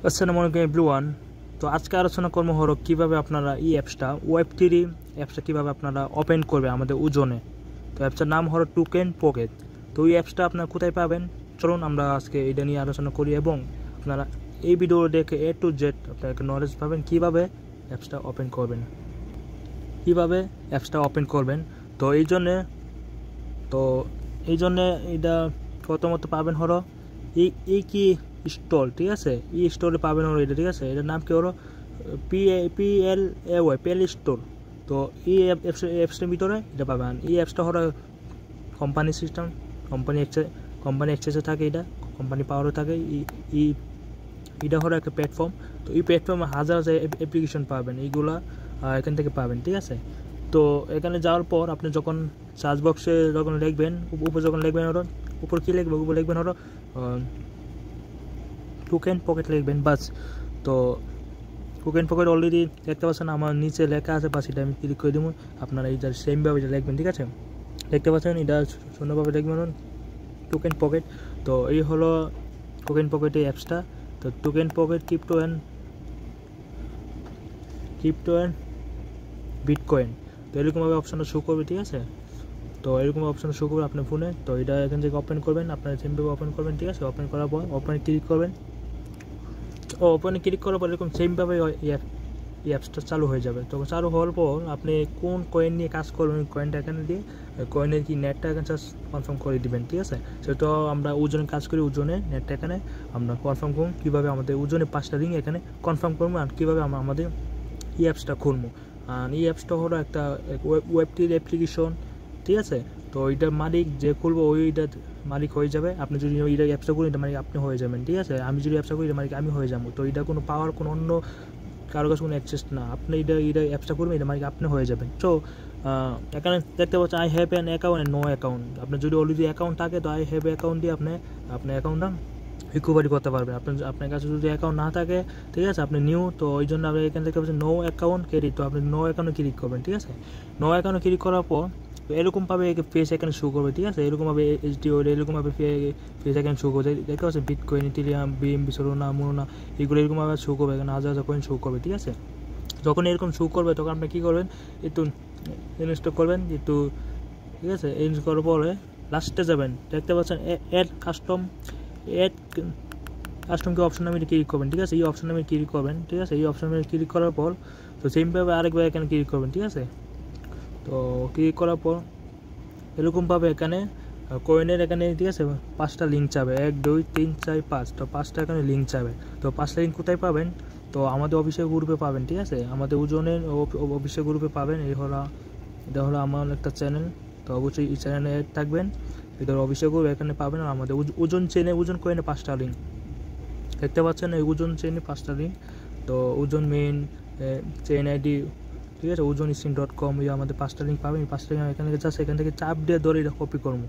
আসসালামু আলাইকুম এভরিওয়ান। তো আজকে আলোচনা করবো হলো কীভাবে আপনারা এই অ্যাপসটা ওয়েব3 অ্যাপসটা কীভাবে আপনারা ওপেন করবে আমাদের ওজনে। তো অ্যাপসটার নাম হলো টোকেন পকেট। তো এই অ্যাপসটা আপনারা কোথায় পাবেন চলুন আমরা আজকে এটা নিয়ে আলোচনা করি এবং আপনারা এই ভিডিও দেখে A to Z আপনারা একটা নলেজ পাবেন কীভাবে অ্যাপসটা ওপেন করবেন। তো এই জন্যে এটা প্রথমত পাবেন হলো এই কি স্টোর, ঠিক আছে। এই স্টোরে পাবেন হলো এটা, ঠিক আছে। এটার নাম কি হলো PLAY স্টোর। তো এই অ্যাপসটার ভিতরে এটা পাবেন। এই অ্যাপসটা হলো কোম্পানি সিস্টেম, কোম্পানি এক্সেসে থাকে, এটা কোম্পানি পাওয়ারও থাকে। এটা হলো একটা প্ল্যাটফর্ম। তো এই প্ল্যাটফর্মে হাজার অ্যাপ্লিকেশন পাবেন, এইগুলা এখান থেকে পাবেন, ঠিক আছে। তো এখানে যাওয়ার পর আপনি যখন সার্চ বক্সে যখন লিখবেন, উপর কি লিখবেন, উপর লিখবেন হলো টোকেন পকেট লিখবেন, বাস। তো টোকেন পকেট অলরেডি দেখতে পাচ্ছেন আমার নিচে লেখা আছে, বাস এটা আমি ক্লিক করে দেবো। আপনারা এইটা সেমভাবে এটা লিখবেন, ঠিক আছে। দেখতে পাচ্ছেন এটা সুন্দরভাবে লিখবেন টোকেন পকেট। তো এই হলো টোকেন পকেটের অ্যাপসটা। তো token pocket crypto and bitcoin. তো এরকমভাবে অপশানটা শো করবে, ঠিক আছে। তো এরকম অপশান শো করবে আপনার ফোনে। তো এটা এখান থেকে ওপেন করবেন, আপনারা সেমভাবে ওপেন করবেন, ঠিক আছে। ওপেন করার পর ওপেনে ক্লিক করবেন। ওপেনে ক্লিক করার পর এরকম সেমভাবে এই অ্যাপসটা চালু হয়ে যাবে। তো চালু হওয়ার পর আপনি কোন কয়েন নিয়ে কাজ করবেন, কয়েনটা এখানে দিয়ে কয়েনের কি নেটটা এখানে জাস্ট কনফার্ম করে দিবেন, ঠিক আছে। সেটা আমরা ওজনে কাজ করি, ওজনে নেটটা এখানে আমরা কনফার্ম করুন কীভাবে আমাদের ওজনে 5টা লিঙ্ক এখানে কনফার্ম করবো আর কীভাবে আমরা আমাদের এই অ্যাপসটা খুলবো। আর এই অ্যাপসটা হলো একটা ওয়েব3 অ্যাপ্লিকেশন, ঠিক আছে। তো এইটার মালিক যে খুলবো ওইটার মালিক হয়ে যাবে। আপনি যদি এইটা অ্যাপসটা করেন এটা মালিক আপনি হয়ে যাবেন, ঠিক আছে। আমি যদি অ্যাপসটা করি এটা মালিক আমি হয়ে যাবো। তো এটা কোনো পাওয়ার কোনো অন্য কারো কাছে কোনো অ্যাক্সেস না, আপনি এটা অ্যাপসটা করবেন এটা মালিক আপনি হয়ে যাবেন। তো এখানে দেখতে পাচ্ছেন I have an account and no account. আপনার যদি অলরেডি অ্যাকাউন্ট থাকে তো আই হ্যাভ অ্যাকাউন্ট দিয়ে আপনার অ্যাকাউন্টটা রিকভারি করতে পারবেন। আপনার কাছে যদি অ্যাকাউন্ট না থাকে, ঠিক আছে, আপনি নিউ, তো ওই জন্য আপনি এখান থেকে নো অ্যাকাউন্ট ক্রেডিট। তো আপনি নো অ্যাকাউন্টে ক্লিক করবেন, ঠিক আছে। নো অ্যাকাউন্টে ক্লিক করার পর এরকমভাবে ফেস এখানে শো করবে, ঠিক আছে। এরকমভাবে HDO এরকমভাবে ফেস এখানে শো করবে, দেখতে পাচ্ছেন বিটকয়েন, ইথেরিয়াম, BNB, সোলানা, মুনা, এগুলো এরকমভাবে শো করবে, এখানে হাজার হাজার কয়েন শো করবে, ঠিক আছে। যখন এরকম শো করবে তখন আপনি কী করবেন, একটু ইনস্টল করবেন একটু, ঠিক আছে। ইনস্টল করার পরে লাস্টে যাবেন, দেখতে পাচ্ছেন অ্যাড কাস্টমকে অপশন আমি ক্লিক করবেন, ঠিক আছে। এই অপশন আমি ক্লিক করবেন, ঠিক আছে। এই অপশন আমি ক্লিক করার পর তো সেমভাবে আরেকবার এখানে ক্লিক করবেন, ঠিক আছে। তো ক্লিক করার পর এরকমভাবে এখানে কয়েনের এখানে, ঠিক আছে, 5টা লিঙ্ক চাবে, 1 2 3 4 5। তো 5টা এখানে লিঙ্ক চাবে। তো 5টা লিঙ্ক কোথায় পাবেন, তো আমাদের অফিসিয়াল গ্রুপে পাবেন, ঠিক আছে। আমাদের ওজনের অফিসিয়াল গ্রুপে পাবেন। এটা হলো আমার একটা চ্যানেল। তো অবশ্যই এই চ্যানেলে অ্যাড থাকবেন, এটার অফিসিয়াল গ্রুপ এখানে পাবেন। আর আমাদের ওজন কয়েনে 5টা লিঙ্ক দেখতে পাচ্ছেন, এই ওজন চেনে 5টা লিঙ্ক। তো ওজন মেইন চেইন ID, ঠিক আছে, ozoniskin.com, আমাদের 5টা লিঙ্ক পাবেন। এই 5টা লিঙ্ক এখান থেকে চাপ দিয়ে ধরে এটা কপি করবো,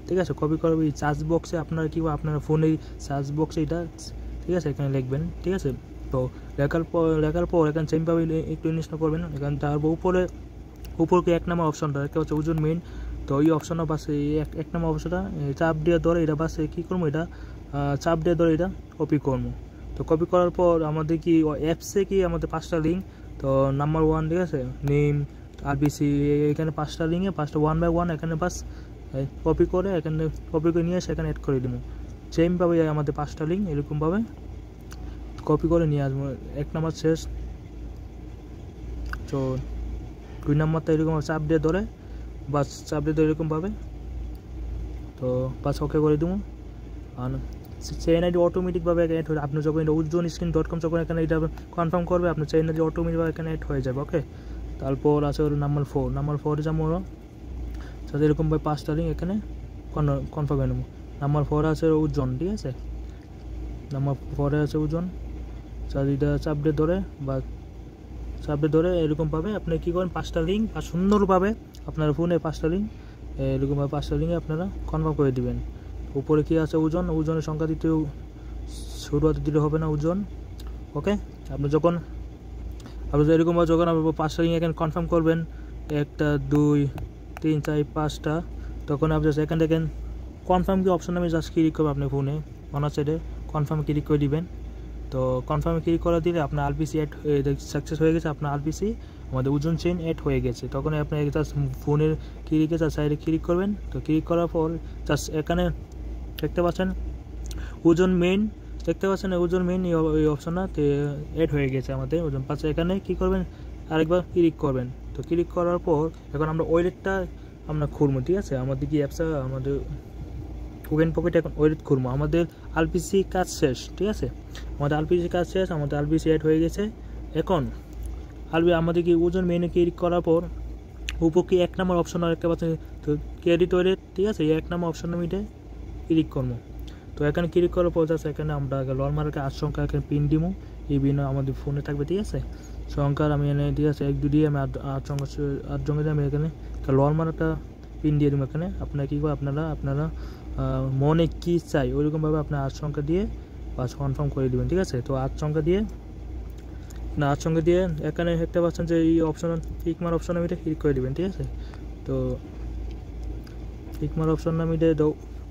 ঠিক আছে। কপি করবো এই সার্চ বক্সে, আপনারা কি আপনার ফোনের সার্চ বক্সে এটা, ঠিক আছে, এখানে লিখবেন, ঠিক আছে। তো লেখার পর এখানে সেমভাবে একটু ইনস্টল করবেন। এখানে তারপর উপরকে 1 নম্বর অপশনটা দেখতে পাচ্ছি ওজন মেইন। তো এই অপশনটা বাসে 1 নম্বর অপশনটা চাপ দিয়ে ধরে এটা বাসে কী করবো, এটা চাপ দিয়ে ধরে এটা কপি করবো। তো কপি করার পর আমাদের কি অ্যাপসে কি আমাদের 5টা লিঙ্ক, তো নাম্বার 1, ঠিক আছে, নেম RBC, এখানে 5টা লিঙ্কে 5টা 1 বাই 1 এখানে বাস কপি করে নিয়ে এসে এখানে অ্যাড করে দেবো। সেমভাবে আমাদের 5টা লিঙ্ক এরকমভাবে কপি করে নিয়ে আসবো। 1 নম্বর শেষ। তো 2 নম্বরটা এরকম চাপ দিয়ে ধরে এরকমভাবে, তো বাস ওকে করে দেবো। আর চেইন ID অটোমেটিকভাবে অ্যাড হয়ে, আপনি যখন ozoniskin.com যখন এখানে এটা কনফার্ম করবে, আপনার চেইন ID অটোমেটিকভাবে এখানে অ্যাড হয়ে যাবে, ওকে। তারপর আছে ওর নাম্বার 4 যেমন সাথে এরকমভাবে 5টা লিঙ্ক এখানে কনফার্ম হয়ে নেবো। নাম্বার 4 আছে ওজন, ঠিক আছে। নাম্বার 4 আছে ওজন, সাথে এটা চাপ দিয়ে ধরে এরকমভাবে আপনি কী করেন, 5টা লিঙ্ক আর সুন্দরভাবে আপনার ফোনে 5টা লিঙ্ক এরকমভাবে 5টা লিঙ্কে আপনারা কনফার্ম করে দেবেন। উপরে কি আছে ওজনের সংখ্যা দিতেও শুরুয়াতে দিলে হবে না ওজন, ওকে। আপনি এরকমভাবে যখন আপনি 5টা লিঙ্ক এখানে কনফার্ম করবেন, 1 2 3 4 5টা, তখন আপনি এখান থেকে কনফার্ম কি অপশন আমি জাস্ট ক্লিক করবো, আপনার ফোনে অনার সাইডে কনফার্ম ক্লিক করে দিবেন। তো তো কনফার্মে ক্লিক করে দিলে আপনার আরপিসি অ্যাড সাকসেস হয়ে গেছে, আপনার আরপিসি আমাদের ওজন চেইন অ্যাড হয়ে গেছে। তখন আপনি জাস্ট ফোনের ক্লিকে জাস্ট সাইডে ক্লিক করবেন। তো ক্লিক করার পর জাস্ট এখানে দেখতে পাচ্ছেন ওজন মেইন, দেখতে পাচ্ছেন ওজন মেইন এই অপশনটা অ্যাড হয়ে গেছে আমাদের ওজন পাচ্ছে। এখানে কী করবেন, আরেকবার ক্লিক করবেন। তো ক্লিক করার পর এখন আমরা ওয়েলেটটা আমরা খুলবো, ঠিক আছে। আমাদের কি অ্যাপসটা আমাদের কুকেন পকেটে এখন ওয়েলেট খুলবো। আমাদের আরপিসি কাজ শেষ, ঠিক আছে, আমাদের আরপিসি কাজ শেষ, আমাদের আরপিসি অ্যাড হয়ে গেছে। এখন আমাদের কি ওজন মেইনে ক্লিক করার পর উপর কি 1 নম্বর অপশন দেখতে পাচ্ছেন, তো ক্রেডিট ওয়েলেট, ঠিক আছে, এই 1 নম্বর অপশনের মিটে ক্লিক করবো। তো এখানে ক্লিক করার পর যাচ্ছে এখানে আমরা নর্মালকে 8 সংখ্যা এখানে পিন দিব, এই পিন আমাদের ফোনে থাকবে, ঠিক আছে। সংখ্যার আমি এনে ঠিক আছে 1 2 দিয়ে আমি 8 সংখ্যা দিয়ে আমি এখানে নর্মাল একটা পিন দিয়ে দিব। এখানে আপনারা কী করে আপনারা মনে কী চাই ওইরকমভাবে আপনার 8 সংখ্যা দিয়ে পাস কনফার্ম করে দেবেন, ঠিক আছে। তো 8 সংখ্যা দিয়ে এখানে দেখতে পাচ্ছেন যে এই অপশন টিকমার অপশন আমি এটা ক্লিক করে দেবেন, ঠিক আছে। তো টিকমার অপশন আমি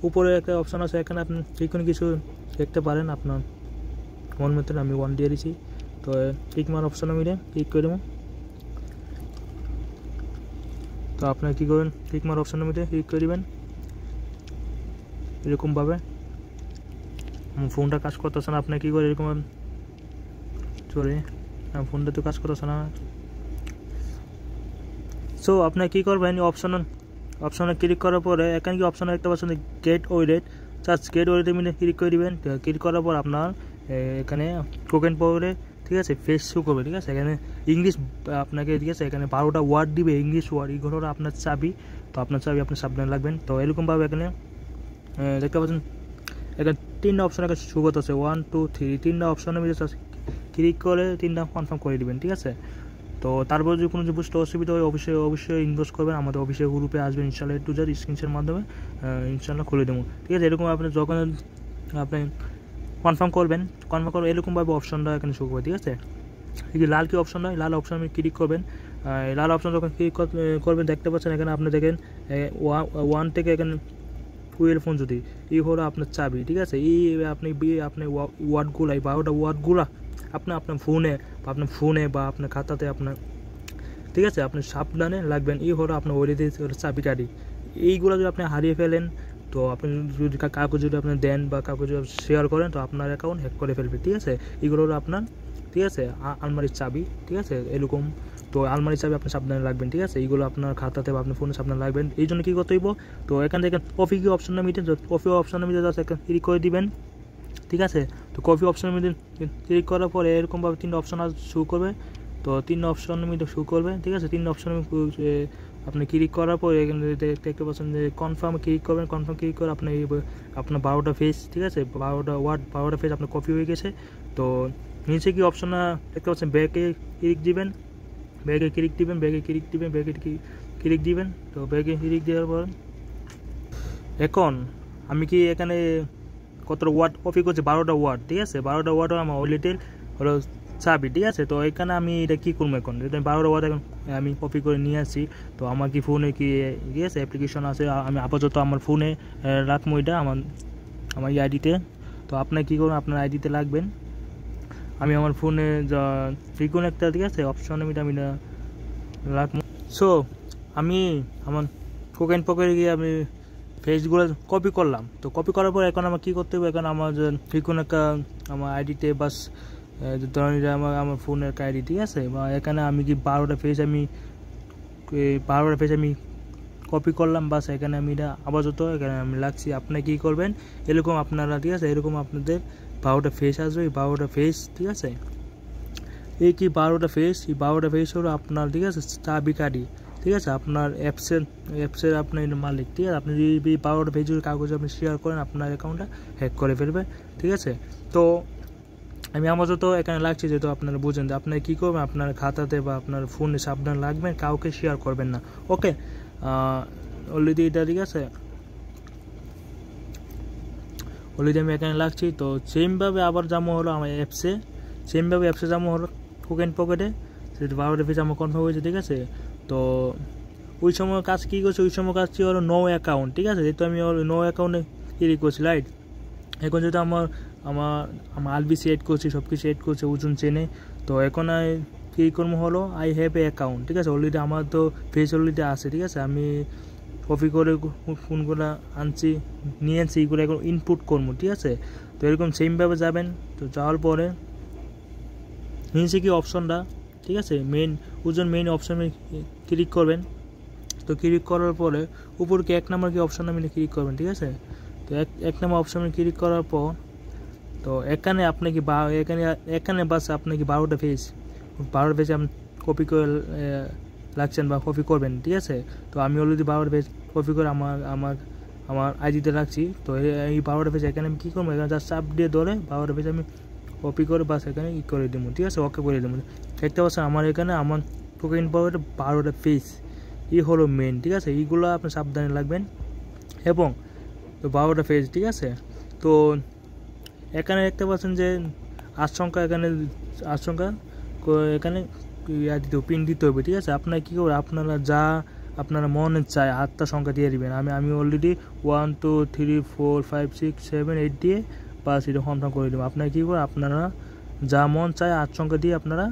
উপরে একটা অপশন আছে, এখানে আপনি যে কোনো কিছু দেখতে পারেন আপনার মন মতন। আমি 1 দিয়ে দিচ্ছি। তো টিকমার অপশন আমি ক্লিক করে দেবো। তো আপনারা কী করবেন, টিকমার অপশনের মধ্যে ক্লিক করে দেবেন এরকমভাবে। ফোনটা কাজ করতেছে না, আপনার কী করে এরকম চলে, ফোনটা তো কাজ করতেছে না। সো আপনার কী করবেন, অপশনে ক্লিক করার পরে এখানে কি অপশনে একটা পাচ্ছেন গেট ওয়েলেট, জাস্ট গেট ওয়েলেটের মধ্যে ক্লিক করে দেবেন। ক্লিক করার পর আপনার এখানে টোকেন পাওয়ারে, ঠিক আছে, ফেস শো করবে, ঠিক আছে। এখানে ইংলিশ আপনাকে, ঠিক আছে, এখানে 12টা ওয়ার্ড দিবে, ইংলিশ ওয়ার্ড, এগুলো আপনার চাবি। তো আপনার চাবি আপনি সাবধানে রাখবেন। তো এরকমভাবে এখানে দেখতে পাচ্ছেন এখানে 3টা অপশন এখানে শো করতেছে 1 2 3, 3টা অপশনের মধ্যে ক্লিক করে 3টা কনফার্ম করে দেবেন, ঠিক আছে। তো তারপর যদি কোনো বুঝতে অসুবিধা হয় অবশ্যই ইনভেস্ট করবেন, আমাদের অফিসের গ্রুপে আসবেন ইনশাল্লাহ, টু যার স্ক্রিনশের মাধ্যমে ইনশাল্লাহ খুলে দেবো, ঠিক আছে। এরকম আপনি যখন আপনি কনফার্ম করবেন এরকমভাবে অপশনটা এখানে শো করবে, ঠিক আছে। এই যে লাল কি অপশন নয়, লাল অপশন আপনি ক্লিক করবেন। লাল অপশন যখন ক্লিক করবেন দেখতে পাচ্ছেন এখানে আপনি দেখেন 1 থেকে এখানে 12 ফোন যদি এই হলো আপনার চাবি, ঠিক আছে। এই আপনি ওয়ার্ডগুলো, এই 12টা ওয়ার্ডগুলো আপনার ফোনে বা আপনার খাতাতে আপনার, ঠিক আছে, আপনি সাবধানে লাগবেন। এই হলো আপনার ওয়েলেটের চাবিকাঠি। এইগুলো যদি আপনি হারিয়ে ফেলেন, তো আপনি যদি কাউকে যদি আপনি দেন বা কাউকে যদি শেয়ার করেন, তো আপনার অ্যাকাউন্ট হ্যাক করে ফেলবে, ঠিক আছে। এগুলো হলো আপনার, ঠিক আছে, আলমারির চাবি, ঠিক আছে, এরকম। তো আলমারির চাবি আপনি সাবধানে রাখবেন, ঠিক আছে। এইগুলো আপনার খাতাতে বা আপনার ফোনে সাবধানে রাখবেন। এই জন্য কী করতে হইব, তো এখান থেকে কফি কি অপশনের মধ্যে জাস্ট একটা ক্লিক করে দিবেন, ঠিক আছে। তো কফি অপশনের মধ্যে ক্লিক করার পরে এরকমভাবে 3টা অপশন শো করবে। তো 3টা অপশনের মধ্যে শো করবে, ঠিক আছে। 3টা অপশনের আপনি ক্লিক করার পরে এখানে দেখতে পাচ্ছেন যে কনফার্ম ক্লিক করবেন। কনফার্ম ক্লিক করে আপনার 12টা ফেস, ঠিক আছে, 12টা ওয়ার্ড 12টা ফেস আপনার কপি হয়ে গেছে। তো নিচে কি অপশন দেখতে পাচ্ছেন, ব্যাকে ক্লিক দিবেন। তো ব্যাকে ক্লিক দেওয়ার পর এখন আমি কি এখানে কতটা ওয়ার্ড কপি করছি, 12টা ওয়ার্ড, ঠিক আছে। 12টা ওয়ার্ড আমার ওয়েলেটের হলো চাবি, ঠিক আছে। তো এখানে আমি এটা কী করবো, এখন এটা 12টা ওয়ার্ড এখন আমি কপি করে নিয়ে আসি। তো আমার কি ফোনে কি, ঠিক আছে, অ্যাপ্লিকেশন আছে, আমি আপাতত আমার ফোনে রাখবো এটা আমার আইডিতে। তো আপনার কী করবেন, আপনার আইডিতে রাখবেন। আমি আমার ফোনে যে কোনো একটা, ঠিক আছে, অপশনে আমি রাখবো। সো আমি আমার কুকেন পকেটে গিয়ে আমি ফেসগুলো কপি করলাম। তো কপি করার পর এখন আমার কী করতে হবে, এখন আমার যে কোনো একটা আমার আইডিতে বাস ধরেন আমার ফোনের একটা আইডি, ঠিক আছে, বা এখানে আমি কি 12টা ফেস আমি কপি করলাম, বাস এখানে আমি এটা আপাতত এখানে আমি লাগছি। আপনি কী করবেন, এরকম আপনারা, ঠিক আছে, এরকম আপনাদের 12টা ফেস আসবে, এই 12টা ফেস, ঠিক আছে। এই কি 12টা ফেস, এই 12টা ফেস হলো আপনার, ঠিক আছে, চাবিকাঠি, ঠিক আছে, আপনার অ্যাপসের আপনার মালিক, ঠিক আছে। আপনি যদি 12টা ফেস যদি কাগজ আপনি শেয়ার করেন, আপনার অ্যাকাউন্টটা হ্যাক করে ফেলবে, ঠিক আছে। তো আমি আপাতত এখানে লাগছি, যেহেতু আপনারা বুঝেন যে আপনারা কী করবেন, আপনার খাতাতে বা আপনার ফোনে সাবধান রাখবেন, কাউকে শেয়ার করবেন না, ওকে। অলরেডি এটা, ঠিক আছে, অলরেডি আমি এখানে লাগছি। তো সেমভাবে আবার যাবো হলো আমার অ্যাপসে যাবো হলো কুকেন পকেটে, সেটা 12টা ফেস আমার কনফার্ম হয়েছে, ঠিক আছে। তো ওই সময় কাজ কী করছে, হলো নো অ্যাকাউন্ট, ঠিক আছে। যেহেতু আমি নো অ্যাকাউন্টে ক্লিক করছি, রাইট। এখন যেহেতু আমার আমার আরবিসি এড করছি, সব কিছু এড করছে ওজন চেনে। তো এখন কী করবো হলো আই হ্যাভ এ অ্যাকাউন্ট, ঠিক আছে, অলরেডি আমার তো ফেস অলরেডি আছে, ঠিক আছে, আমি কপি করে ফোনগুলো নিয়ে আনছি, এইগুলো এখন ইনপুট করবো, ঠিক আছে। তো এরকম সেমভাবে যাবেন। তো যাওয়ার পরে নিচে কি অপশনটা, ঠিক আছে, মেইন অপশনে ক্লিক করবেন। তো ক্লিক করার পরে উপরকে 1 নম্বর কি অপশন আপনি ক্লিক করবেন, ঠিক আছে। তো 1 নম্বর অপশনে ক্লিক করার পর তো এখানে আপনি কি এখানে বাস আপনি কি 12টা পেজ আপনি কপি করে রাখছেন বা কপি করবেন, ঠিক আছে। তো আমি অলরেডি 12টা পেজ কপি করে আমার আইডিতে রাখছি। তো এই 12টা পেজ এখানে আমি কী করবো, এখানে জাস্ট চাপ দিয়ে ধরে 12টা পেজ আমি কপি করে বাস এখানে ই করে দেবো, ঠিক আছে, ওকে করে দেবো। দেখতে পাচ্ছেন আমার এখানে আমার টোকেন পাওয়ার 12টা পেজ হলো মেন, ঠিক আছে। এইগুলো আপনি সাবধানে লাগবেন এবং তো 12টা পেজ, ঠিক আছে। তো এখানে দেখতে পাচ্ছেন যে আশঙ্কা এখানে পিন দিতে হবে, ঠিক আছে। আপনার কী করবে, আপনারা মনে চায় 8টা সংখ্যা দিয়ে দিবেন। আমি অলরেডি 1 2 3 4 5 6 7 8 দিয়ে বাস এটা কনফার্ম করে দেবেন। আপনারা কী করবেন, আপনারা যা মন চায় 8 সংখ্যা দিয়ে আপনারা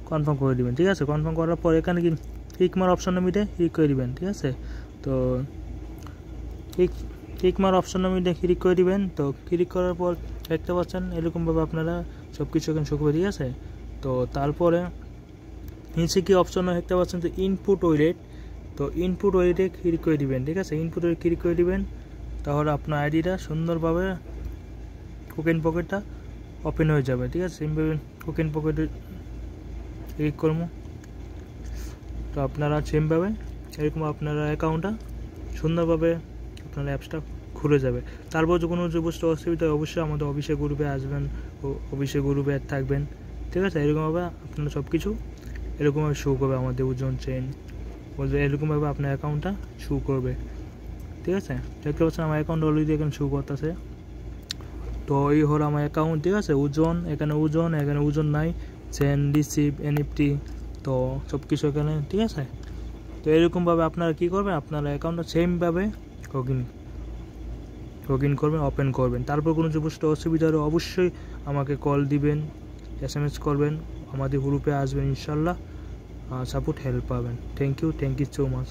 কনফার্ম করে দেবেন, ঠিক আছে। কনফার্ম করার পর এখানে কি ক্লিক মার অপশনের মধ্যে ক্লিক করে দিবেন, ঠিক আছে। তো ক্লিক মার অপশনের মধ্যে ক্লিক করে দিবেন। তো ক্লিক করার পর দেখতে পাচ্ছেন এরকমভাবে আপনারা সব কিছু এখানে শো করবে, ঠিক আছে। তো তারপরে নিচে কি অপশন দেখতে পাচ্ছেন যে ইনপুট ওয়ালেট। তো ইনপুট ওয়ালেটে ক্লিক করে দিবেন, ঠিক আছে। ইনপুট ওয়ালেট ক্লিক করে দিবেন, তাহলে আপনার আইডিটা সুন্দরভাবে টোকেন পকেটটা ওপেন হয়ে যাবে, ঠিক আছে। সিম্পল টোকেন পকেটে ক্লিক করবো। তো আপনারা সেমভাবে এরকম আপনারা অ্যাকাউন্টটা সুন্দরভাবে আপনার অ্যাপসটা খুলে যাবে। তারপর যে কোনো বুঝতে অসুবিধা হয় অবশ্যই আমাদের অফিসে গ্রুপে আসবেন, অফিসে গ্রুপে থাকবেন, ঠিক আছে। এরকমভাবে আপনারা সব কিছু এরকমভাবে শো করবে, আমাদের ওজন চেন এরকমভাবে আপনার অ্যাকাউন্টটা শো করবে, ঠিক আছে। দেখতে পাচ্ছেন আমার অ্যাকাউন্ট অলরেডি এখানে শো করতেছে। তো এই হলো আমার অ্যাকাউন্ট, ঠিক আছে। এখানে ওজন নাই, চেন, রিসিভ, এনএফটি, তো সব কিছু এখানে, ঠিক আছে। তো এরকমভাবে আপনারা কী করবেন, আপনারা অ্যাকাউন্টটা সেমভাবে লগ ইন করবেন, ওপেন করবেন। তারপর কোনো যদি অসুবিধা হলে অবশ্যই আমাকে কল দিবেন, SMS করবেন, আমাদের গ্রুপে আসবেন, ইনশাল্লাহ সাপোর্ট হেল্প পাবেন। Thank you so much.